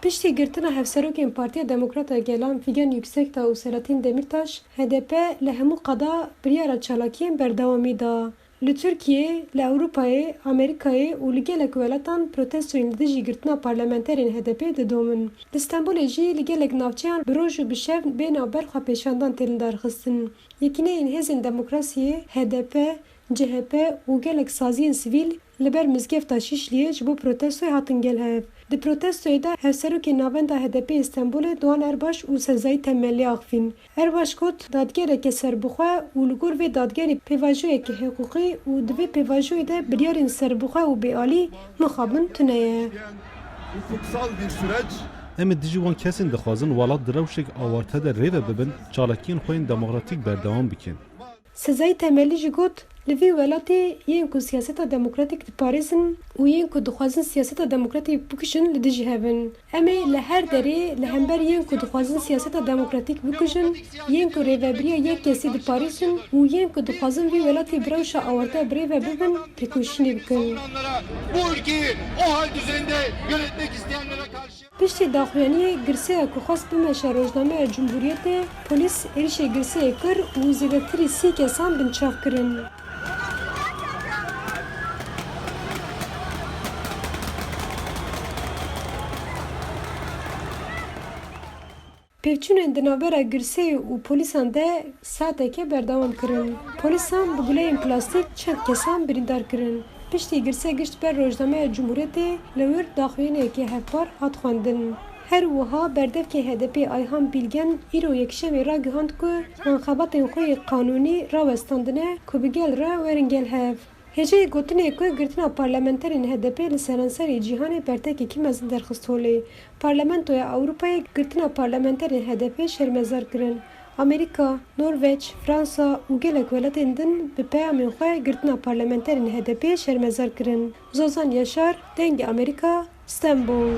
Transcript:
Piştî girtina hevserokên Partiya Demokrata Gelan Figen Yüksekdağ û Selahattin Demirtaş, HDP li hemû qada biryara çalakiyên berdewamî da. Li Tirkiyeyê, li Ewropayê, Amerîkayê û li gelek welatan protestoyên li dijî girtina parlamenterên HDP didomin. Li Stenbolê jî li gelek navçeyan bi roj û bi şev bêhna berxa pêşandan tên darxistin. Yekîneyên Hêzên Demokrasiyê, HDP, CHP û gelek saziyên sivîl li ber mizgefta Şişliyê ji bo protestoyê hatin gelhev. Di protestoyê de hevserokên navenda HDP Stenbolê Doğan Erbaş û Sezai Temelli axivîn. Erbaş got dadgereke serbixwe û li gor vê dadgerê pêvajoyekî hiqûqî û di vê pêvajoyê de biryarên serbixwe û bêalî mixabin tune ye. Hukuksal bir süreç. Em ê dijî wan kesên dixwazin welat di rewşek awarte de rêve bibin, çalakiyên xwe yên demokratîk berdewam bikin. Sezai Temelli jî got li vê welatê yên ku siyaseta demokratîk diparêzin û yên ku dixwazin siyaseta demokratîk bikuşin li dijî hevin. Em ê li her derê li hember yên ku dixwazin siyaseta demokratîk bikuşin, yên ku rêveberiya yek kesî diparîzin û yên ku dixwazin vê welatê bi rewşa awarte birêve bibin têkoşînê bikin. Bu ülkeyi o hal düzeninde yönetmek isteyenlere karşı. Piştî daxuyaniyê girseya ku xwast bimeşe Rojnameya Cumhuriyetê, polîs êrişê girseyê kir û zêdetirî 30 kesan binçav kirin. Pevçûnên di navbera girseyê û polîsan de saeteke berdewam kirin. Polîsan bi guleyên plastîk çend kesan birîndar kirin. Piştî girse gişt ber Rojnameya Cumhuriyetê li wir daxuyaniyekî hevpar hat xwendin. Her wiha berdevkê HDP Ayhan Bilgen îro yekşemê ragihand ku manxebatên xwe yê qanûnî rawestandine ku bi gel re werin gel hev. Hêjeyê gotinê ku girtina parlamenterên HDP li serenserê cîhanê pertekekî mezin derxist holê. Parlamentoya Ewropayê girtina parlamenterên HDP şermezar kirin. Amerîka, Norveç, Fransa û gelek welatên din bi peyamên xwe girtina parlamenterên HDP şermezar kirin. Zozan Yaşar, Dengê Amerîka, Stenbol.